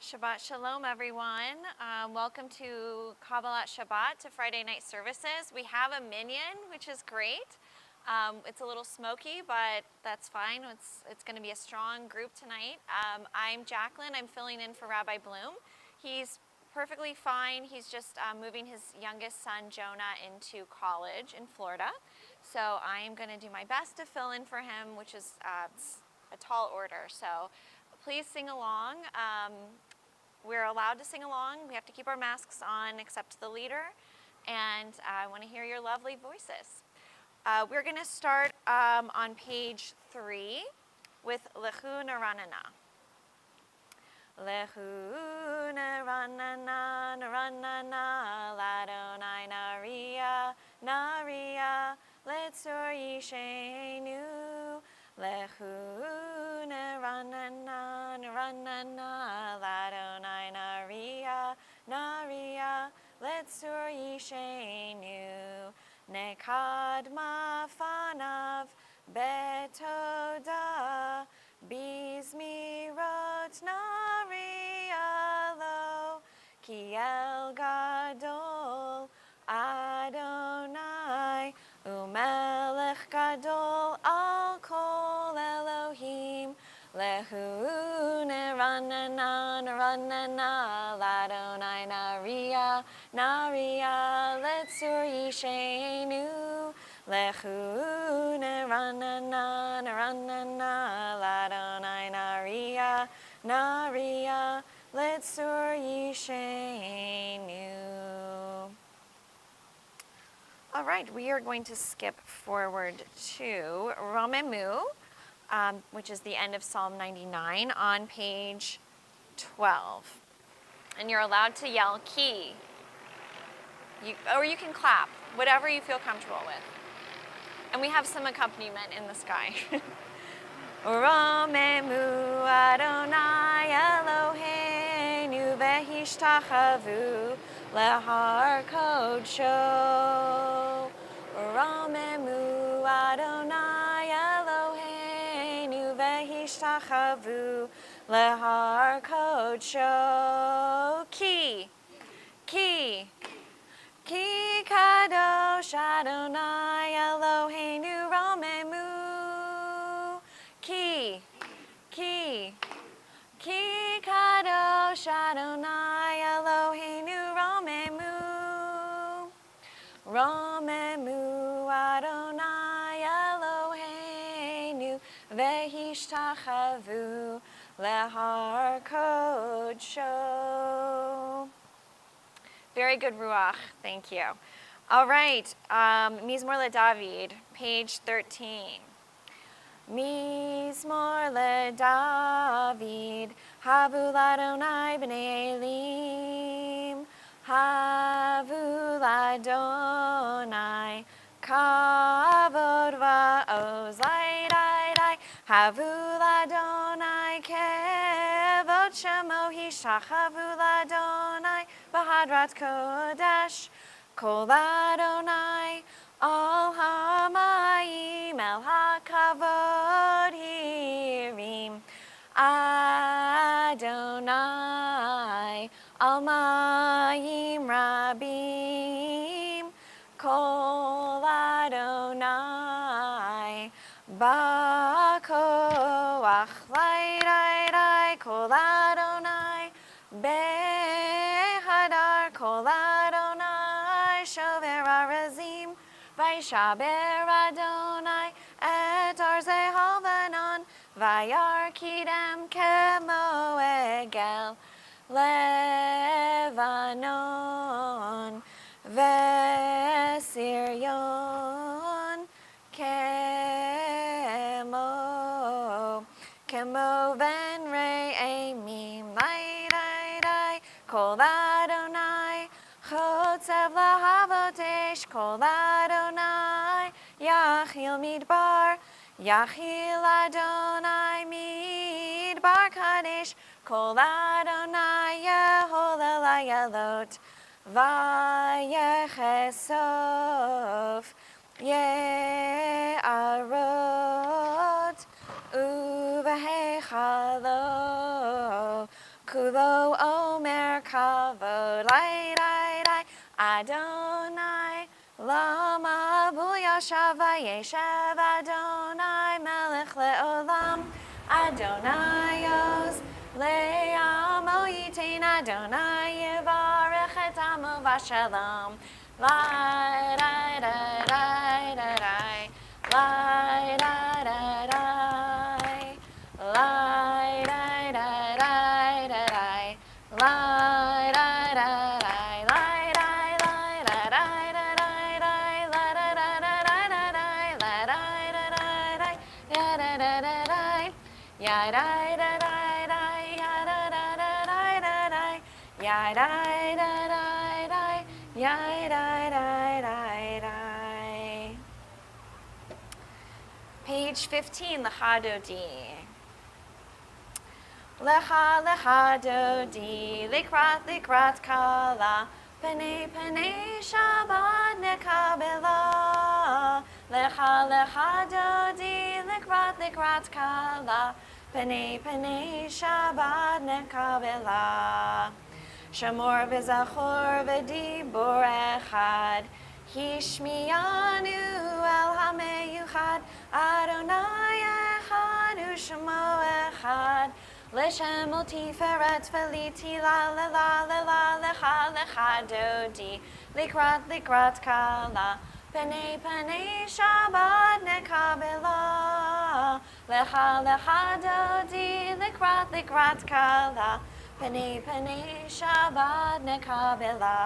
Shabbat Shalom, everyone. Welcome to Kabbalat Shabbat, to Friday night services. We have a minyan, which is great. It's a little smoky, but that's fine. It's going to be a strong group tonight. I'm Jacqueline. I'm filling in for Rabbi Bloom. He's perfectly fine. He's just moving his youngest son, Jonah, into college in Florida. So I'm going to do my best to fill in for him, which is a tall order. So please sing along. We're allowed to sing along. We have to keep our masks on except the leader. And I want to hear your lovely voices. We're going to start on page 3 with Lechu Naranana. Lechu Naranana, Naranana, Ladonai Naria, Naria, Letzor Yishenu. Lechu Naranana, Naranana, Ladonai Naria, Naria, Letzor Yishenu. Nekadma fanav betoda bizmirot narialo ki el gadol Adonai umelech gadol al kol Elohim lehu neranana neranana ladonai naria naria letzur yishenu lechu neranana neranana ladonai naria naria letzur yishenu. All right, we are going to skip forward to Romemu, which is the end of Psalm 99 on page 12. And you're allowed to yell ki. Or you can clap, whatever you feel comfortable with. And we have some accompaniment in the sky. Romemu Adonai Eloheinu vehishtachavu lehar kodsho. Romemu Adonai Eloheinu vehishtachavu lehar kodsho. Ki, ki, ki kadosh Adonai Eloheinu romemu. Ki, ki, ki kadosh Adonai Eloheinu romemu. Romemu Adonai Eloheinu vehishtachavu lehar kodsho. Very good, Ruach. Thank you. All right, Mizmor LeDavid, page 13. Mizmor LeDavid, Havu Ladonai b'nei Elim, Havu Ladonai, Kavod va'oz, Lai, Havu Ladonai, Kevod Shemo, Hishachavu Ladonai, Bahadrat Kodesh, Kol Adonai, Al Hamayim, El HaKavod Hirim, Adonai, Al Mayim Rabim, Kol Adonai, Bakoach, Lai, Kol Adonai, Behadar, Kol Adonai, Shover Arazim, Vaishaber Adonai, Et Arzeh Halvanon, Vayar Kidem Kemo Egel, Levanon, Vesirion, Kemo Venre Amim, Lai, Kol Adonai, Chotzev Lahavotesh, Kol Adonai, Yachil Midbar, Yachil Adonai Midbar Kadesh, Kol Adonai Yehol Elayelot, Vayechesof, Ye'arot, Uvehechalo, Kulo kavod, lai, lai, lai. Adonai, lama buyashav vayeshev. Adonai, melech leolam. Adonai, oz le'amo yitain. Adonai, yivarech et amo v'shalom. Lai, lai, lai, lai, lai, lai. Lai, lai, lai, lai. Lai, lai, lai, lai, lai, lai. Lai, lai, lai, lai, lai, lai, lai, lai, lai, lai, lai, lai, lai, lai, lai, lai, lai, ya da da da da, ya da da da da, ya da da da da da, ya da da da da, ya da da da da. Page 15, Lecha Dodi. Lecha, lecha dodi, likrat, likrat kala, pene, pene, Shabbat nekabela. Lecha, lecha dodi, likrat, likrat kala, pene, pene, Shabbat nekabela. Shamor v'zachor v'dibor echad, hishmiyanu el hameyuchad, Adonai echad u'shemo echad. L'shem tiferet v'liti la la la la la lecha lecha dodi, likrat likrat kala, pene pene Shabbat nekabela. Lecha lecha dodi, likrat likrat kala, pene pene Shabbat nekabela.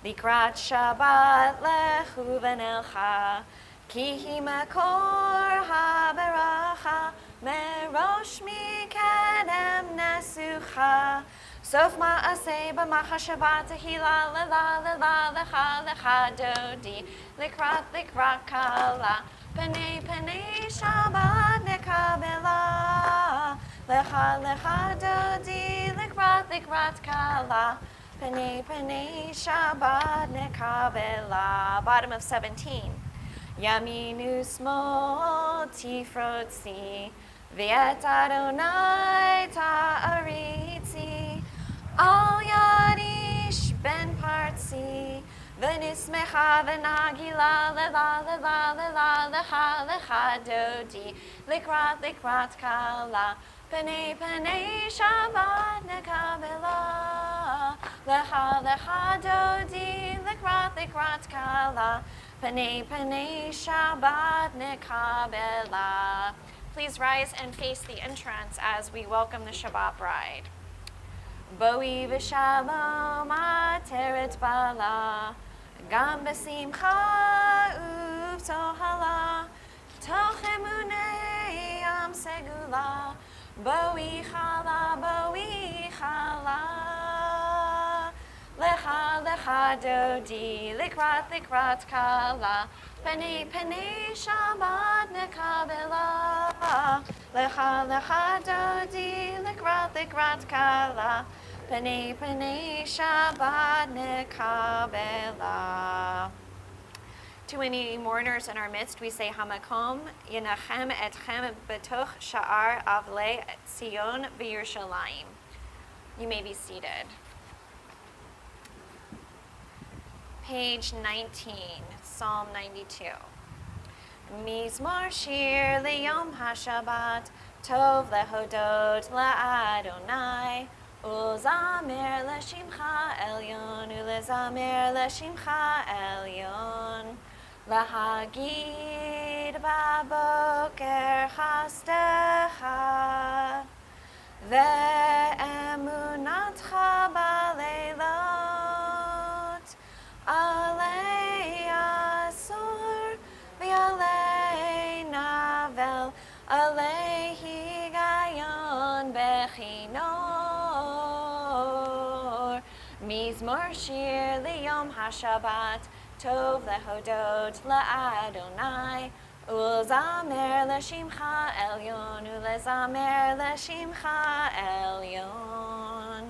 Likrat Shabbat lechu v'nelcha, ki hi makor haberacha. Merosh mikedem nesucha, sof ma'aseh b'machashavah tehila la la la la lecha lecha dodi, likrat likrat kala, pene pene Shabbat nekabela. Lecha lecha dodi, likrat likrat kala, pene pene Shabbat nekabela. Bottom of 17. Yaminu smol tifrotzi, V'et Adonai ta'aritzi, al yadish ben partzi, v'nismecha v'nagila le'la le'la le'la lecha lecha dodi, likrat likrat kala, pene pene Shabbat nekabela. Lecha lecha dodi, likrat likrat kala, pene pene Shabbat nekabela. Please rise and face the entrance as we welcome the Shabbat bride. Boi v'shalom ateret bala, gam b'simcha uv'tohala, toch emunei am segula, boi chala, lecha lecha dodi, likrat likrat kala, pene pene Shabbat nekabela. Lecha lecha dodi, likrat likrat kala, pene pene Shabbat nekabela. To any mourners in our midst, we say Hamakom Yenachem etchem betoch sha'ar avlei Tzion v'Yerushalayim. You may be seated. Page 19, Psalm 92. Mizmor shir liyom hashabat, tov lehodot la'adonai, uzamer l'shimcha elyon, ulezamer l'shimcha elyon, lahagid baboker chastecha, ve'emunatcha baleilot, alei asur v'alei navel, alei higayon bechinor. Mizmor shir liyom hashabat, tov lehodot la'adonai, ulzamer l'shimcha elyon, ulezamer l'shimcha elyon.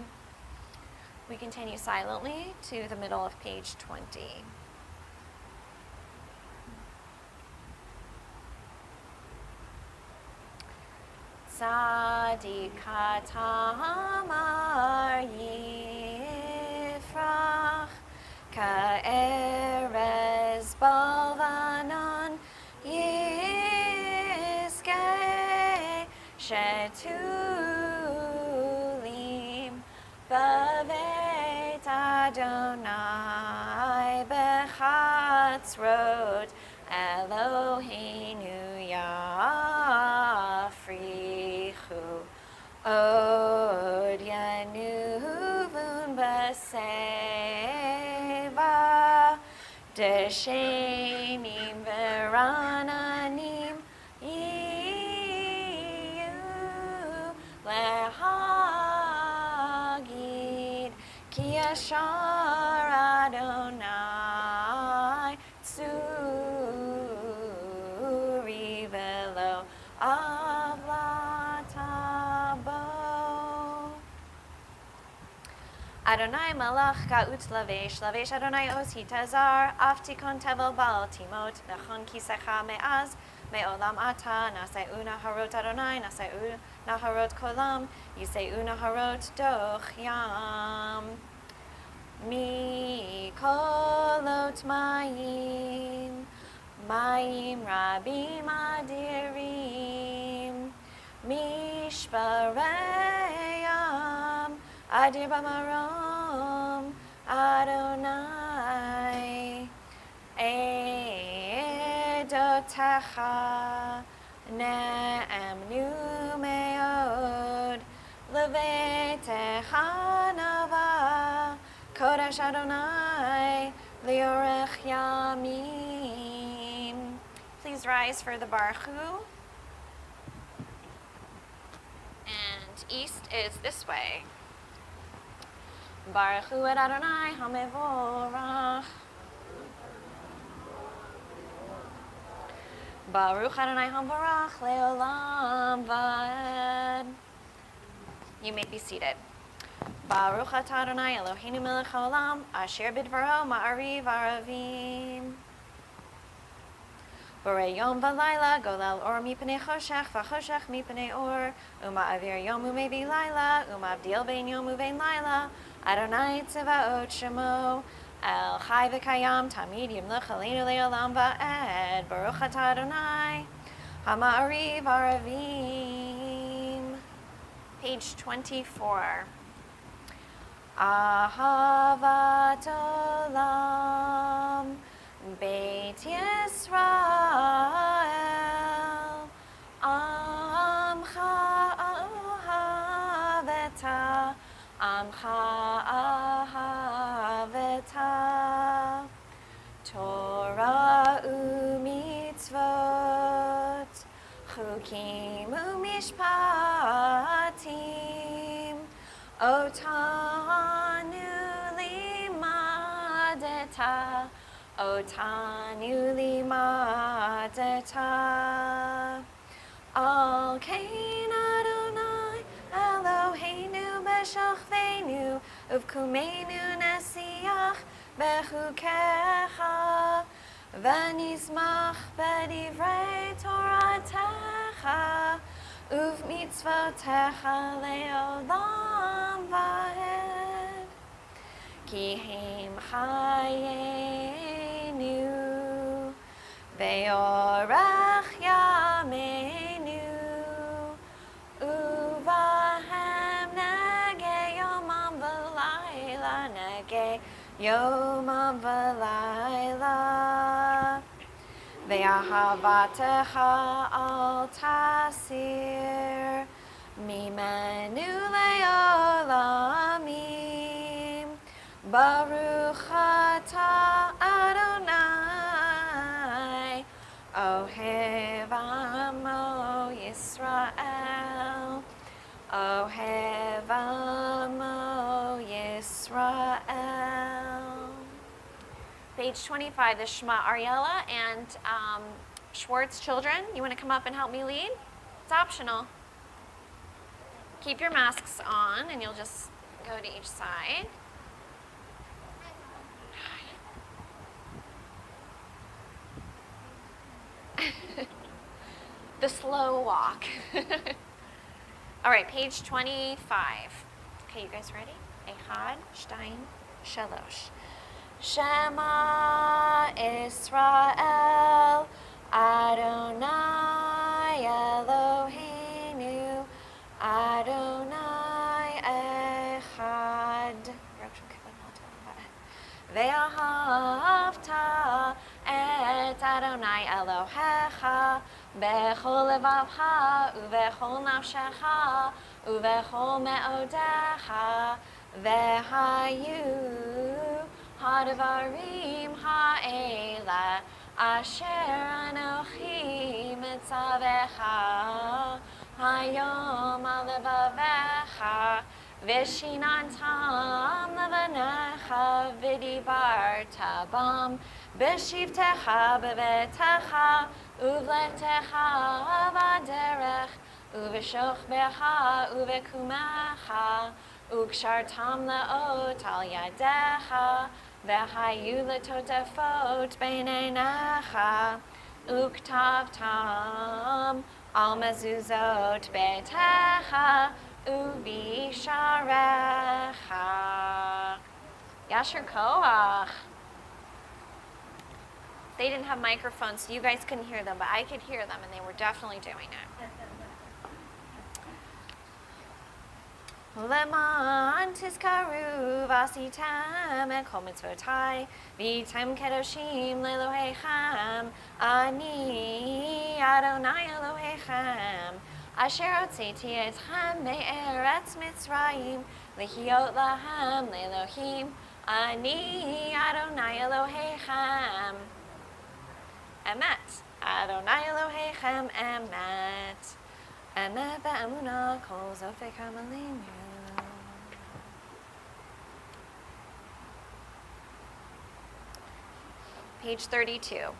We continue silently to the middle of page 20. Tzadikat hamar yi, Hatzrot, Eloheinu Yafrichu, Od Yanuvun Baseva, Deshenim Verananim, Iyu Lehagid, Ki Yashar Adonai, Tsuri Velo Avlatabo. Adonai malach ka'ut lavesh, lavesh Adonai os hitazar, aftikon tevel baal timot, nachon kisecha me'az, me'olam ata, naseu naharot Adonai, naseu naharot kolam, yiseu naharot doch yam. Mikolot mayim, mayim rabim adirim, mishpareyam, adir bamarom, Adonai, edotecha, ne'emnu meod, levetecha nava, Kodesh Adonai, liorech yamim. Please rise for the Baruch Hu. And east is this way. Baruch Hu et Adonai hamevorach. Baruch Adonai hamevorach leolam vaed. You may be seated. Baruch atah Adonai Eloheinu melech haolam, asher bidvaro ma'ariv aravim. Borei yom v'layla, golel or mipnei choshech, v'choshech mipnei or, uma'avir yom u'mevi layla, uma'avdil bein yom u'vein layla, Adonai tzevaot shemo, el chai v'kayam, tamid yimlech aleinu le'olam va'ed, Baruch atah Adonai, hama'ariv aravim. Page 24. Ahavat olam, Beit Yisrael, Amcha ahaveta, Amcha ahaveta, Torah u'mitzvot, Chukim u'mishpatim, Otanu limadeta, Otanu limadeta. Al kein Adonai Eloheinu b'shachveinu, uvkumeinu nesiach bechukecha, v'nizmach b'divrei Toratecha, uvmitzvotecha leolam vaed. Ki hem chayenu, ve'orach yameinu, uvahem nege yomam v'layla, nege yomam v'layla. Ve'ahavatecha al tasir, mimenu le'olamim, Baruch atah Adonai, Ohev amo Yisrael, Ohev amo Yisrael. Page 25, the Shema Ariella and Schwartz children. You want to come up and help me lead? It's optional. Keep your masks on and you'll just go to each side. The slow walk. All right, page 25. Okay, you guys ready? Echad, Shtaim, Shalosh. Shema Israel, Adonai Eloheinu, Adonai Echad. Ve'ahavta Adonai Elohecha bechol levavcha uvechol nafshecha uvechol me'odecha vehayu hadvarim ha'ela asher anochi mitzavecha hayom alevavecha Vishinantam levanecha vidibarta bam beshivtecha bevetecha uvletecha vaderech uveshochbecha uvekumecha ukshartam leot al yadecha vehayu letotefot beinenecha uktavtam al mezuzot betecha Uvi sharecha. Yasher koach. They didn't have microphones, so you guys couldn't hear them, but I could hear them, and they were definitely doing it. Leman tizkaru vasitem ekol mitzvotai v'item kedoshim lelohechem ani Adonai Elohechem Asher hotzeti etchem me'eretz Mitzrayim lehiot lahem le'elohim ani Adonai Elohechem Emet Adonai Elohechem Emet Emet be'emunah kol zofechem aleinu. Page 32.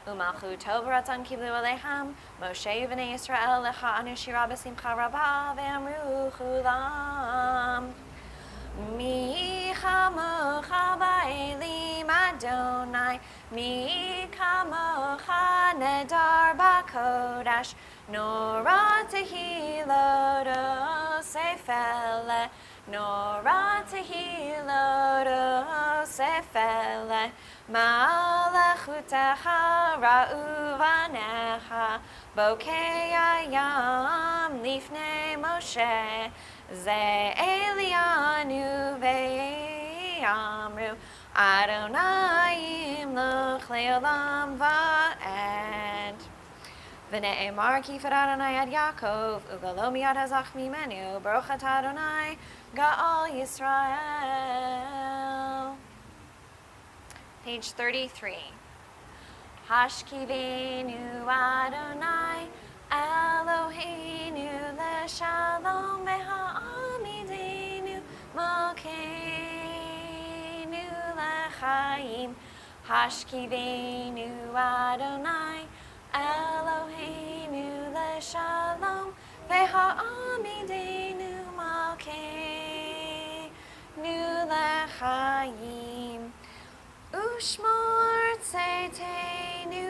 Umalchu tov ratzon kiblu aleichem Moshe v'nei Yisrael lecha anu shira b'simcha rabah ve'amru chulam Mi chamocha ba'elim Adonai Mi chamocha nedar b'kodash Nora tehilot sefele Nora tehilot sefele Malachutecha ra'uvanecha Bokei ayam lifnei Moshe Ze elianu ve'amru Adonai imloch le'olam va'ed V'ne'emar kifar Adonai ad Yaakov Ugalo miyad hazach mimenu Baruch atah Adonai Ga'al Yisrael. Page 33. Hashkivenu Adonai Eloheinu leShalom ve'ha'amidenu Malkeinu lechaim Hashkivenu Adonai Eloheinu leShalom ve'ha'amidenu Malkeinu lechaim Ushmor tzeiteinu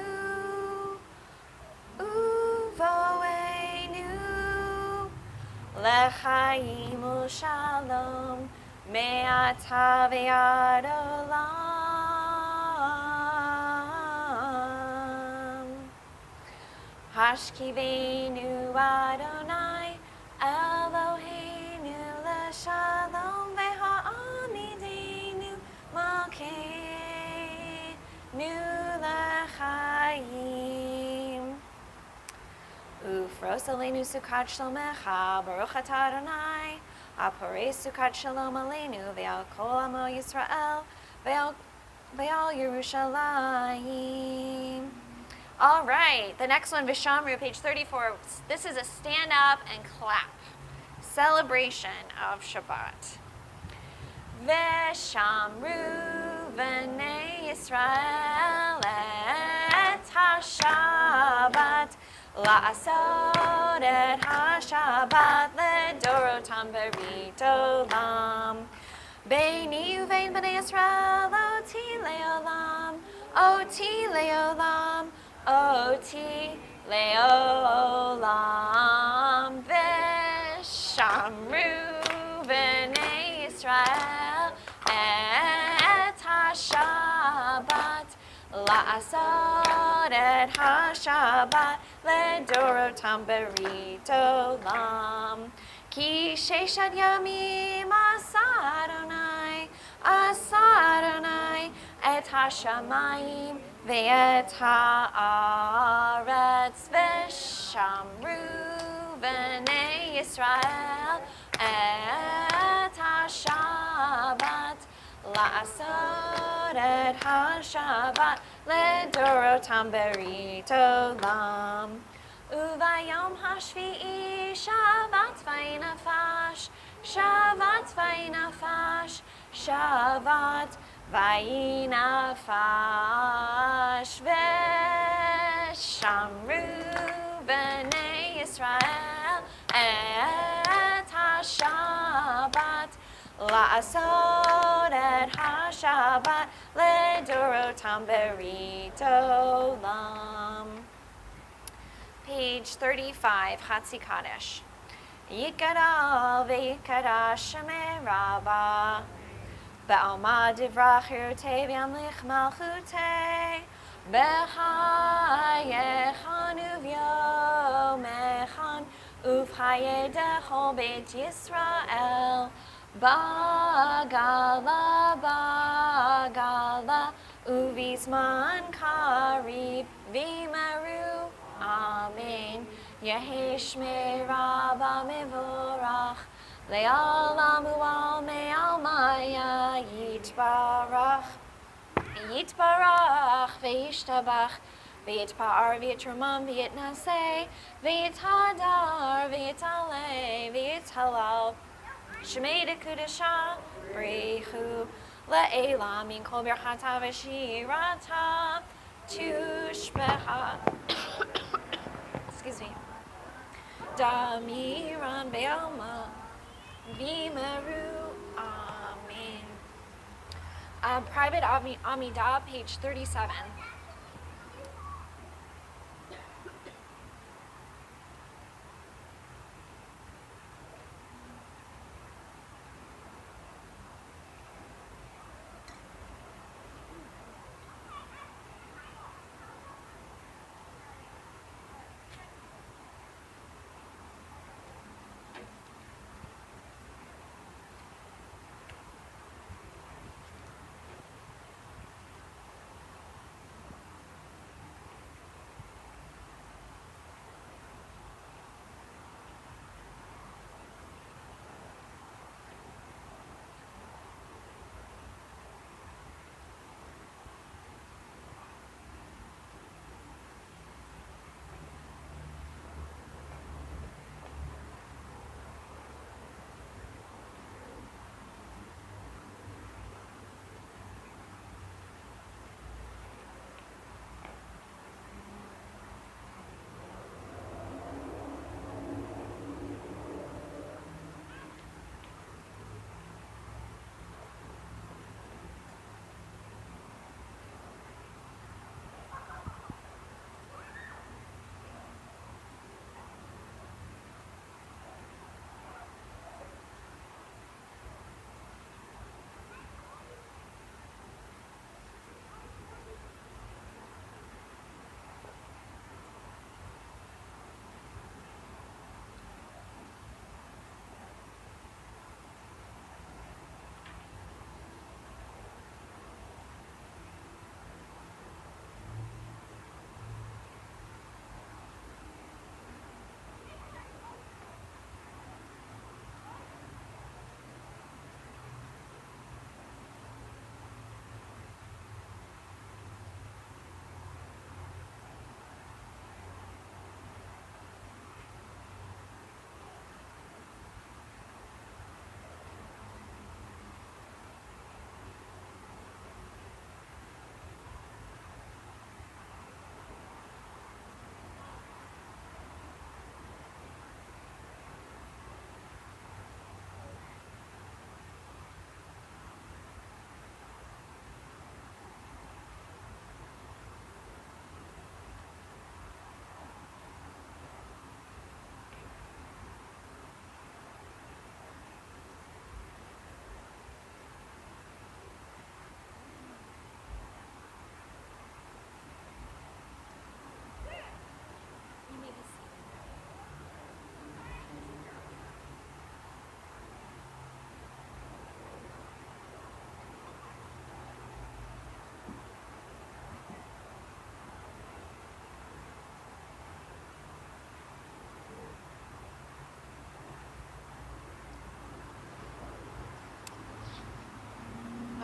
uvoenu lechaim u'shalom me'ata ve'ad olam Hashkivenu Adonai Eloheinu leShalom ve'ha'amidenu Malkeinu lechaim Ufros aleinu sukat shlomecha Baruch atah Adonai Aparei sukat shalom aleinu ve'al kol amo Yisrael ve'al Yerushalayim. All right, the next one, Vishamru, page 34. This is a stand up and clap celebration of Shabbat. Vishamru v'nei Yisrael et ha-Shabbat la'asod et ha-Shabbat ledorotam berit olam Beini uvein b'nei Yisrael oti le'olam oti le'olam oti le'olam Vishamru v'nei Yisrael et ha-Shabbat la'asod et ha-Shabbat ledorotam berit olam Ki sheshad yamim asa Adonai et ואת השמיים ואת הארץ ושמרו בני ישראל את השבת לעשות את השבת לדורותם ברית עולם. וביום השביעי שבת וינפש, שבת וינפש, שבת וינפש, ושמרו בני ישראל את השבת לעשות את השבת לדורותם ברית עולם. Page 35, Chatzi Kaddish. Yikadal v'yikadash shemei Rabbah Ba'alma divrach hirutei v'yamlich malchutei B'chayechan uv'yomechan uv'chayei dechol beit Yisrael Ba'gala ba'gala uv'izman karib v'meru Amen. Yehi Shmei Rabbah Mevorach Le'alam u'al me'almaya Yitbarach Yitbarach Ve'yishtabach Ve'yitpa'ar Ve'yitrumam Ve'yitnaseh Ve'yithadar Ve'yitaleh Ve'yithalal Shmei Dekudesha Brichu Le'elam Min Kol Birchata V'shirata Tushbecha Excuse me. Damiran Be'alma Vimeru Amen. Private Amidah, page 37.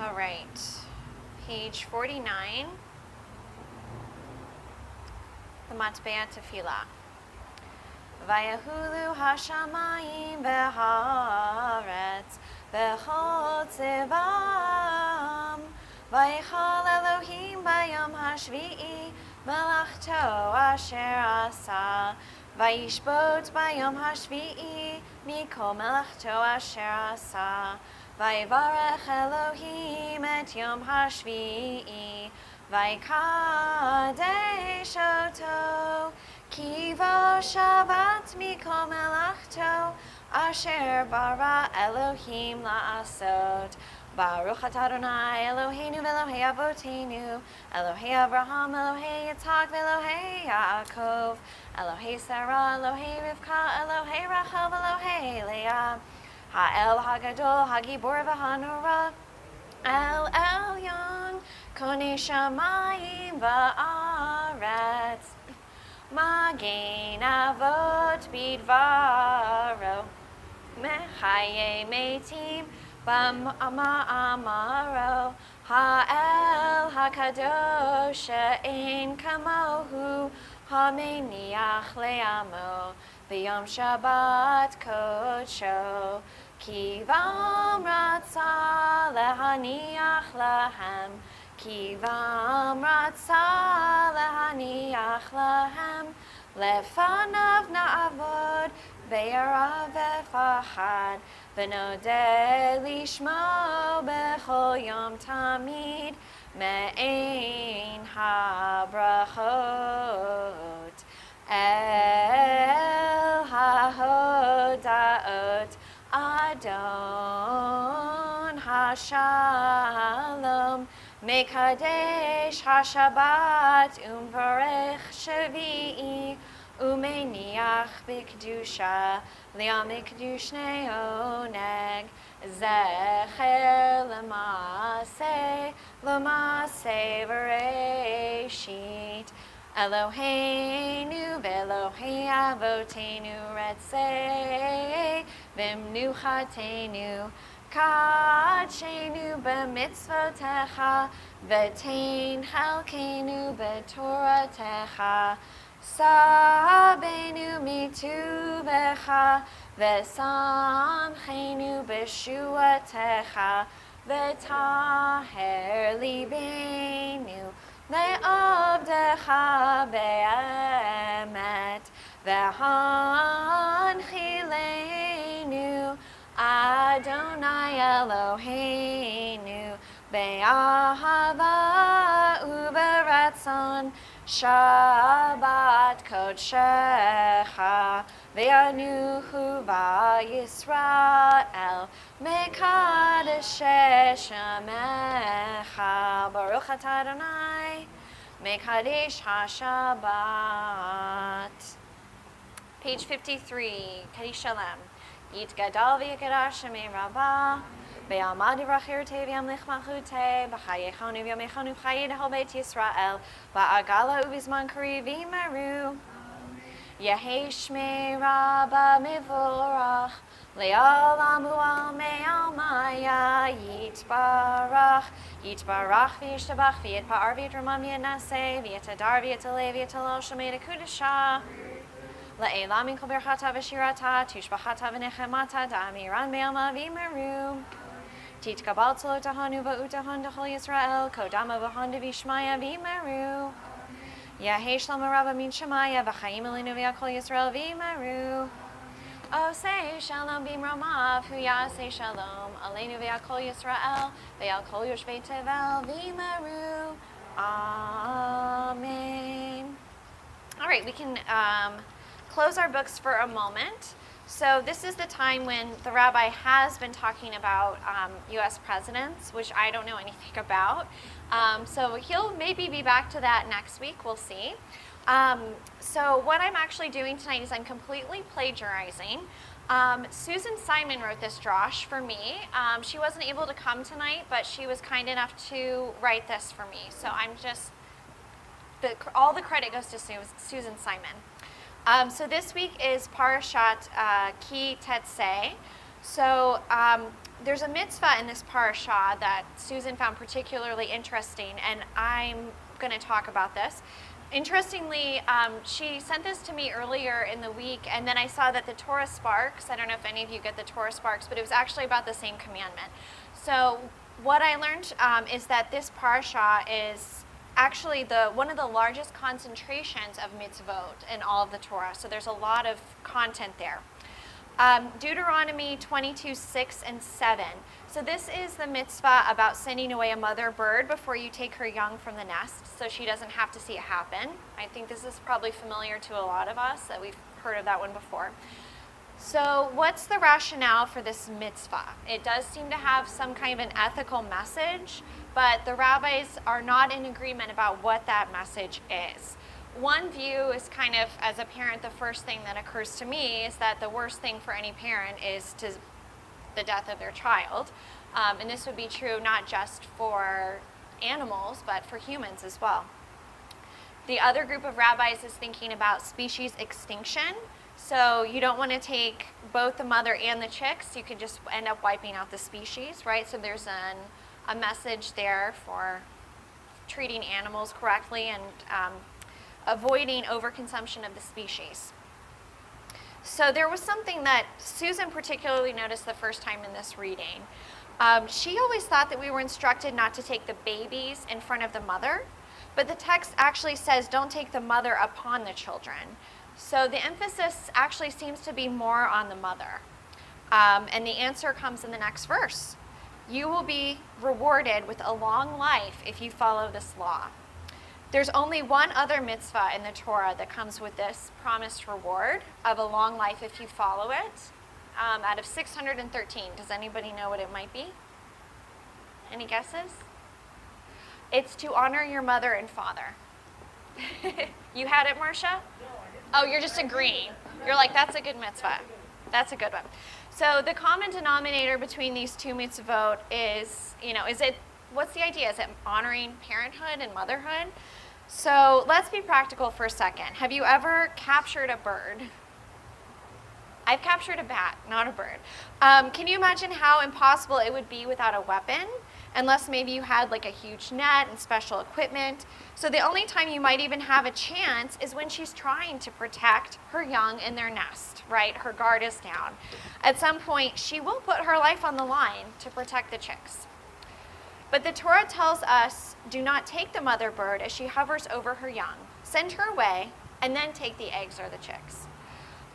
All right, page 49, the Matbea Tefillah. Vayahulu hashamayim v'haaretz v'chol tzivam vaychal Elohim bayom hashvi'i melachto asher asa vayishbot bayom hashvi'i mikol melachto asher asa vayvarech Elohim et yom hashvi'i vaykadesh oto Kivo Shabbat mikol melachto asher bara Elohim la'asot. Baruch atah Adonai Eloheinu v'Elohei Avotenu, Elohei Abraham, Elohei Yitzhak, v'Elohei Yaakov, Elohei Sarah, Elohei Rivka, Elohei Rachel, v'Elohei Leah, Ha'el Hagadol, Hagibor v'Hanora, El Elyon, Konei Shamayim v'Aretz. Magen Avot Bidvaro Mechaye Metim B'Amaro Ha'el HaKadosh Ein Kamohu Hameniach Le'amo B'Yom Shabbat Kodsho Kivam Ratzah Lehaniach Lahem Kivam Ratzah Lehaniach Lahem Lefanav Na'avod Be'arav V'fachad V'nodeh Lishmo B'chol Yom Tamid Me'ein HaBrachot El HaHodaot Adon HaShalom Mekadesh HaShabbat Umvarech Shavi'i Umeniach B'Kedusha Li'amikdush Neoneg Zecher L'Maseh V'Reishit Eloheinu v'Elohei Avotenu Retzei V'Mnuchatenu Kadshenu b'mitzvotecha v'tein chalkenu b'toratecha sabenu mituvecha v'samchenu b'shuatecha v'taher libenu le'avdecha be'emet v'hanchilenu Adonai Eloheinu be'ahava u'beratzon Shabbat kodshecha ve'anuhu va'Yisrael mekadesh shamecha Baruch atah Adonai mekadesh haShabbat. Page 53, Kaddish Shalem. Yitgadal v'yikadash shemei rabbah Be'almad yivrachir teviam lichmachute B'chayechonu v'yamechonu b'chayid hal beit Yisrael Ba'agala uvizman kari v'imaru Yehei shmei rabbah mivorach Le'olam u'al me'al maya Yitbarach v'yishtabach v'yitpa'ar v'yitramam v'yitnaseh V'yitadar v'yitaleh v'yitalel shemei dekudashah Le'elam min kol birchata v'shirata, tushbachata v'nechemata, da'amiran be'alma v'imeru. Titkabal tzolot tahanu v'utahon d'chol Yisrael, kodama v'hon d'vishmaya v'imeru. Yahei shlama rabba min shemaya, v'chaim elinu v'yakol Yisrael v'imeru. Osei shalom b'imromav, hu yasei shalom, aleinu v'yakol Yisrael, v'yakol yoshvei tevel v'imeru. Amen. All right, we can close our books for a moment. So this is the time when the rabbi has been talking about U.S. presidents, which I don't know anything about. So he'll maybe be back to that next week. We'll see. So what I'm actually doing tonight is I'm completely plagiarizing. Susan Simon wrote this drosh for me. She wasn't able to come tonight, but she was kind enough to write this for me. So I'm just, all the credit goes to Susan Simon. So this week is Parashat Ki Tetzei. So there's a mitzvah in this parasha that Susan found particularly interesting, and I'm going to talk about this. Interestingly, she sent this to me earlier in the week, and then I saw that the Torah Sparks, I don't know if any of you get the Torah Sparks, but it was actually about the same commandment. So what I learned is that this parasha is actually one of the largest concentrations of mitzvot in all of the Torah. So there's a lot of content there. Deuteronomy 22, 6 and 7. So this is the mitzvah about sending away a mother bird before you take her young from the nest, so she doesn't have to see it happen. I think this is probably familiar to a lot of us, that we've heard of that one before. So what's the rationale for this mitzvah? It does seem to have some kind of an ethical message, but the rabbis are not in agreement about what that message is. One view is kind of, as a parent, the first thing that occurs to me is that the worst thing for any parent is the death of their child. And this would be true not just for animals, but for humans as well. The other group of rabbis is thinking about species extinction. So you don't want to take both the mother and the chicks. You could just end up wiping out the species, right? So there's a message there for treating animals correctly and avoiding overconsumption of the species. So there was something that Susan particularly noticed the first time in this reading. She always thought that we were instructed not to take the babies in front of the mother, but the text actually says don't take the mother upon the children. So the emphasis actually seems to be more on the mother. And the answer comes in the next verse. You will be rewarded with a long life if you follow this law. There's only one other mitzvah in the Torah that comes with this promised reward of a long life if you follow it, out of 613. Does anybody know what it might be? Any guesses? It's to honor your mother and father. You had it, Marcia? Oh, you're just agreeing. You're like, that's a good mitzvah. That's a good one. So the common denominator between these two mitzvot is, what's the idea? Is it honoring parenthood and motherhood? So let's be practical for a second. Have you ever captured a bird? I've captured a bat, not a bird. Can you imagine how impossible it would be without a weapon? Unless maybe you had like a huge net and special equipment. So the only time you might even have a chance is when she's trying to protect her young in their nest, right? Her guard is down. At some point, she will put her life on the line to protect the chicks. But the Torah tells us, do not take the mother bird as she hovers over her young. Send her away, and then take the eggs or the chicks.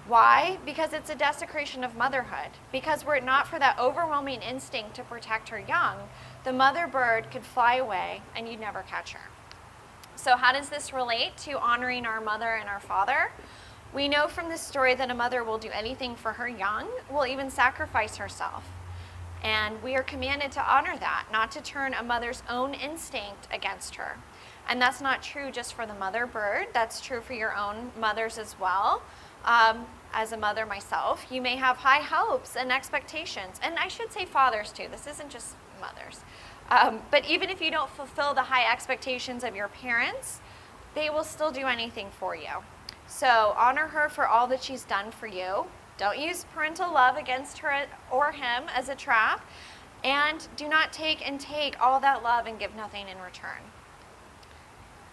Why? Because it's a desecration of motherhood. Because were it not for that overwhelming instinct to protect her young, the mother bird could fly away and you'd never catch her. So how does this relate to honoring our mother and our father? We know from this story that a mother will do anything for her young, will even sacrifice herself. And we are commanded to honor that, not to turn a mother's own instinct against her. And that's not true just for the mother bird, that's true for your own mothers as well. As a mother myself, you may have high hopes and expectations. And I should say fathers too, this isn't just mothers. But even if you don't fulfill the high expectations of your parents, they will still do anything for you. So honor her for all that she's done for you. Don't use parental love against her or him as a trap. And do not take all that love and give nothing in return.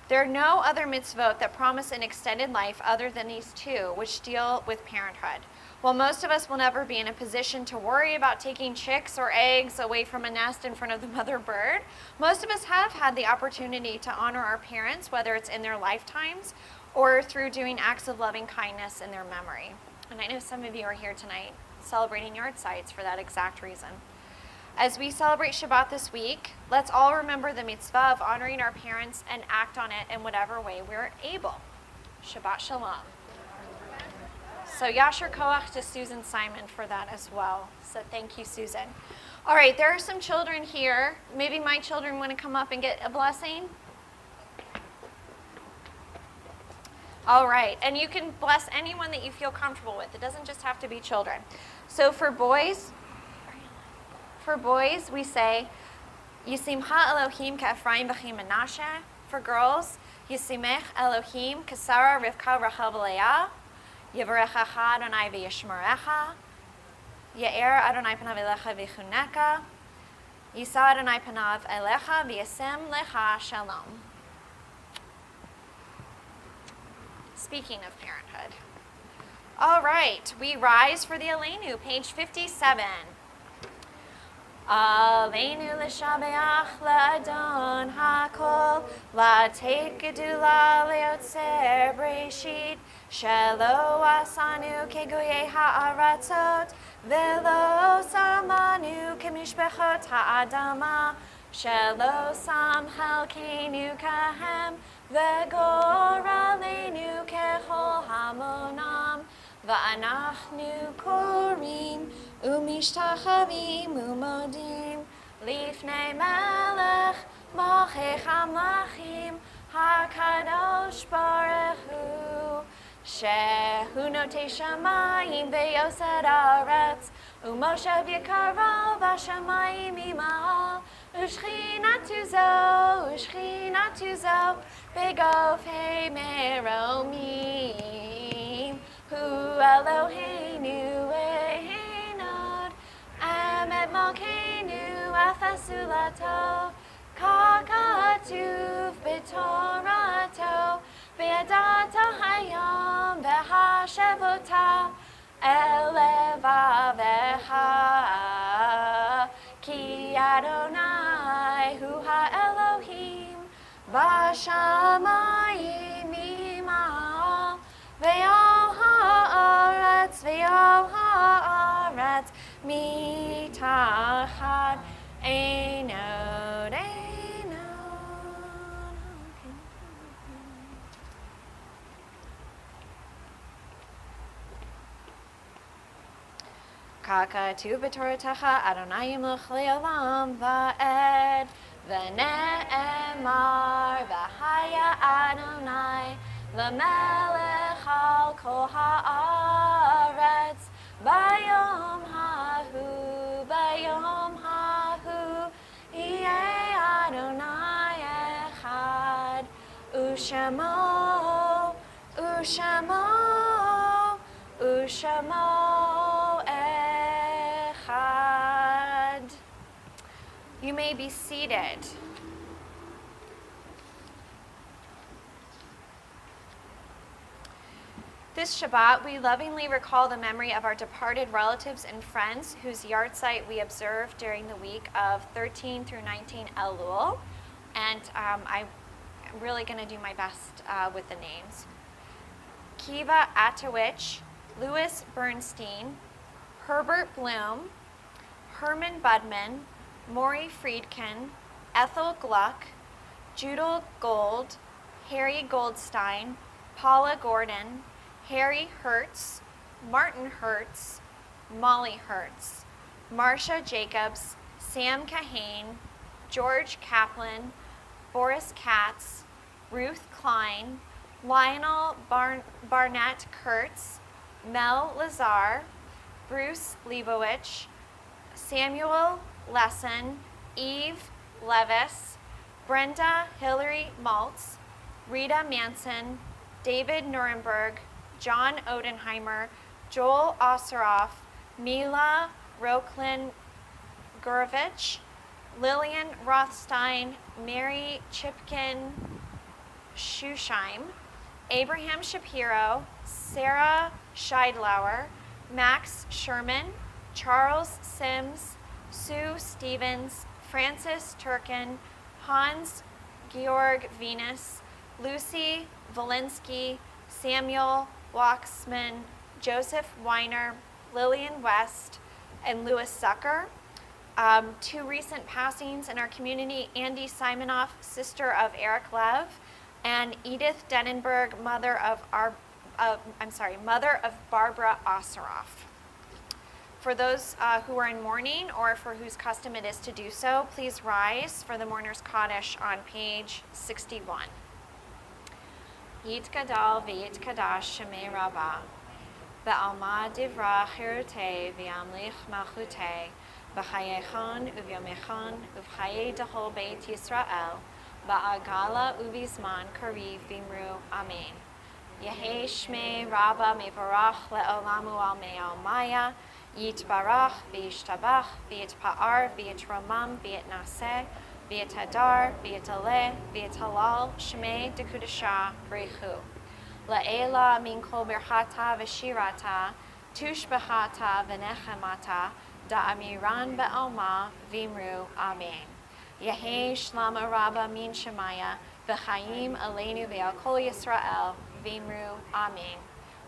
There are no other mitzvot that promise an extended life other than these two, which deal with parenthood. While most of us will never be in a position to worry about taking chicks or eggs away from a nest in front of the mother bird, most of us have had the opportunity to honor our parents, whether it's in their lifetimes or through doing acts of loving kindness in their memory. And I know some of you are here tonight celebrating yard sites for that exact reason. As we celebrate Shabbat this week, let's all remember the mitzvah of honoring our parents and act on it in whatever way we're able. Shabbat Shalom. So Yasher Koach to Susan Simon for that as well. So thank you, Susan. All right, there are some children here. Maybe my children want to come up and get a blessing. All right, and you can bless anyone that you feel comfortable with. It doesn't just have to be children. So for boys, we say, Yisimcha Elohim ka'Ephraim b'chi Menashe. For girls, Yisimech Elohim k'Sara Rivka Rachel v'Leah. Yivarechecha Adonai v'yishmerecha. Ya'er Adonai panav elecha v'chuneka. Yisa Adonai panav elecha v'yasem lecha shalom. Speaking of parenthood. All right, we rise for the Aleinu, page 57. Aleinu l'shabeach la'adon ha'kol, la'teit gedula le'otzer breshit, shelo asanu kegoyei ha'aratzot, velo samanu kemishpechot ha'adama, shelo sam chelkeinu kahem, v'goraleinu kechol hamonam, va'anachnu korim umishtachavim umodim lifnei melech malchei hamlachim hakadosh baruch hu shehu notei shamayim ve'yosed haaretz umoshev yikaro v'shamayim ima'al ushchinatu zo begofei meromim hu Eloheinu Einod Emet Malkeinu Afasulato Kakatuv B'Torato V'Yadata Hayom V'Hashevota Elevavecha Ki Adonai Hu HaElohim V'Shamayim Ima'al Ve'al haaretz mitachad einod. Kakatu b'toratacha Adonai yimloch le'olam va'ed v'ne'emar v'haya Adonai L'melech al kol haaretz bayom hahu yeh Adonai echad ushamo echad. You may be seated. This Shabbat, we lovingly recall the memory of our departed relatives and friends whose yahrzeit we observed during the week of 13 through 19 Elul. And I'm really going to do my best with the names. Kiva Atowich, Louis Bernstein, Herbert Bloom, Herman Budman, Maury Friedkin, Ethel Gluck, Judel Gold, Harry Goldstein, Paula Gordon, Harry Hertz, Martin Hertz, Molly Hertz, Marcia Jacobs, Sam Kahane, George Kaplan, Boris Katz, Ruth Klein, Lionel Barnett Kurtz, Mel Lazar, Bruce Leibowich, Samuel Lesson, Eve Levis, Brenda Hillary Maltz, Rita Manson, David Nuremberg, John Odenheimer, Joel Osseroff, Mila Roklin Gurovich, Lillian Rothstein, Mary Chipkin Schusheim, Abraham Shapiro, Sarah Scheidlauer, Max Sherman, Charles Sims, Sue Stevens, Francis Turkin, Hans Georg Venus, Lucy Valinsky, Samuel Waxman, Joseph Weiner, Lillian West, and Louis Sucker. Two recent passings in our community, Andy Simonoff, sister of Eric Lev, and Edith Denenberg, mother of Barbara Osseroff. For those who are in mourning or for whose custom it is to do so, please rise for the Mourner's Kaddish on page 61. Yitgadal v'yitkadash shemei Rabbah, v'alma divra chirutei v'yamlich malchutei, v'chayechan uvyomechan uv'chaye dehol beit Yisrael, v'agala uvizman kariv v'imru amen. Yehei shmei Rabbah mevarach le'olamu al me'al maya, Yitbarach, v'yishtabach, v'yitpa'ar, v'yitromam, v'yitnaseh, v'yitadar, v'yitaleh, v'yitalal, shmei dekudashah, brechu. La'ela min kol birchata v'shirata, tushbehata v'nechemata, da'amiran be'alma, v'imru, amen. Yehei shlama rabba min shemaya, v'chaim aleinu ve'al kol Yisrael, v'imru, amen.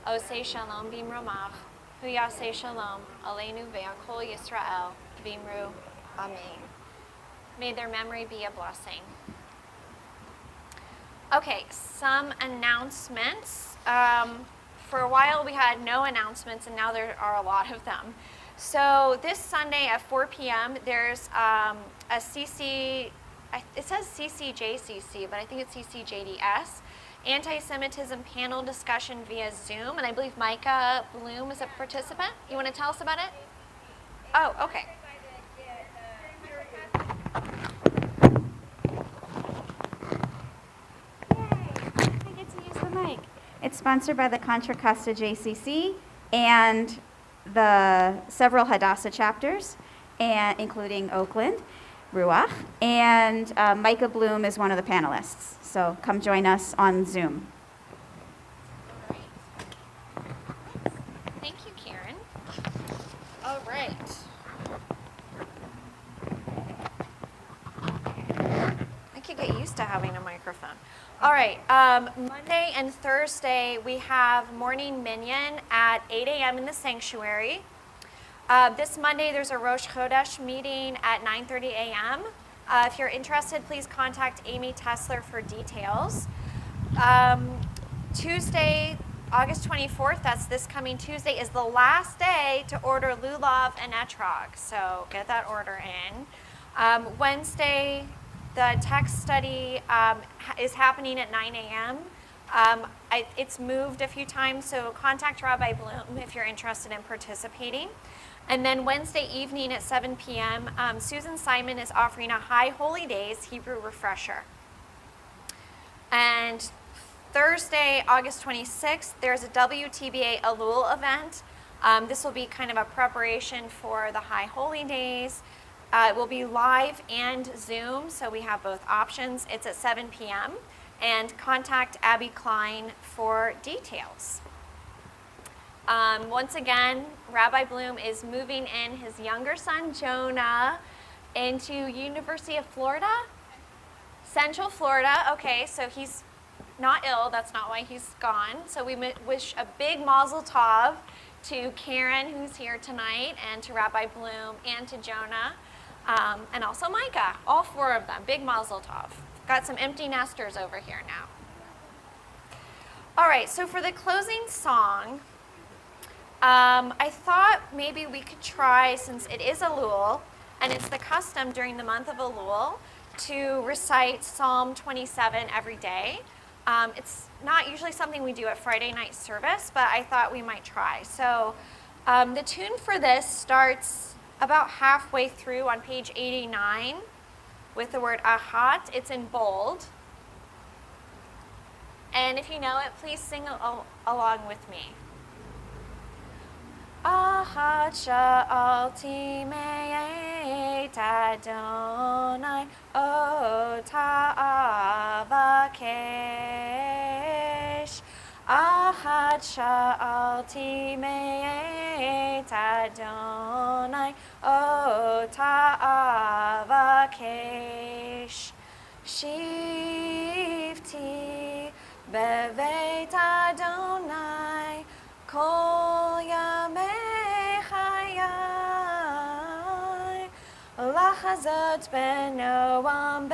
Osei shalom b'imromach, huyasei shalom aleinu ve'al kol Yisrael, v'imru, amen. May their memory be a blessing. Okay, some announcements. For a while we had no announcements, and now there are a lot of them. So this Sunday at 4 p.m. there's a it says CCJCC, but I think it's CCJDS, Anti-Semitism panel discussion via Zoom, and I believe Micah Bloom is a participant. You want to tell us about it? Oh, okay. It's sponsored by the Contra Costa JCC and the several Hadassah chapters, and including Oakland, Ruach, and Micah Bloom is one of the panelists. So come join us on Zoom. Thank you, Karen. All right. I could get used to having a microphone. All right, Monday and Thursday, we have morning minyan at 8 a.m. in the sanctuary. This Monday, there's a Rosh Chodesh meeting at 9:30 a.m. If you're interested, please contact Amy Tessler for details. Tuesday, August 24th, that's this coming Tuesday, is the last day to order lulav and etrog, so get that order in. Wednesday, the text study is happening at 9 a.m. It's moved a few times, so contact Rabbi Bloom if you're interested in participating. And then Wednesday evening at 7 p.m., Susan Simon is offering a High Holy Days Hebrew refresher. And Thursday, August 26th, there's a WTBA Elul event. This will be kind of a preparation for the High Holy Days. It will be live and Zoom, so we have both options. It's at 7 p.m. And contact Abby Klein for details. Once again, Rabbi Bloom is moving in his younger son, Jonah, into University of Florida? Central Florida. Okay, so he's not ill. That's not why he's gone. So we wish a big mazel tov to Karen, who's here tonight, and to Rabbi Bloom, and to Jonah. And also Micah, all four of them. Big mazel tov. Got some empty nesters over here now. All right, so for the closing song, I thought maybe we could try, since it is Elul, and it's the custom during the month of Elul, to recite Psalm 27 every day. It's not usually something we do at Friday night service, but I thought we might try. So the tune for this starts about halfway through on page 89 with the word ahat. It's in bold. And if you know it, please sing along with me. Ahat sha'alti me'et Adonai ota avakesh. Ahat sha'alti me'et Adonai ota avakesh. Shivti beveit Adonai kol yamei chayai. Lachazot benoam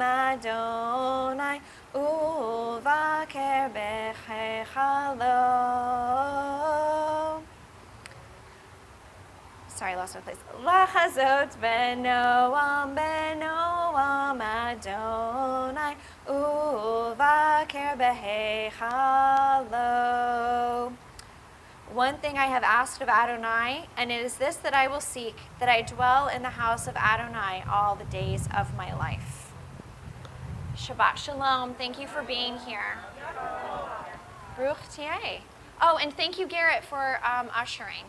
Adonai uvaker bechechalo. Sorry, I lost my place. Lachazot benoam Adonai uvaker bechechalo. One thing I have asked of Adonai, and it is this that I will seek, that I dwell in the house of Adonai all the days of my life. Shabbat Shalom. Thank you for being here. Baruch Tieh. Oh, and thank you, Garrett, for ushering.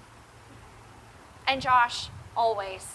And Josh, always.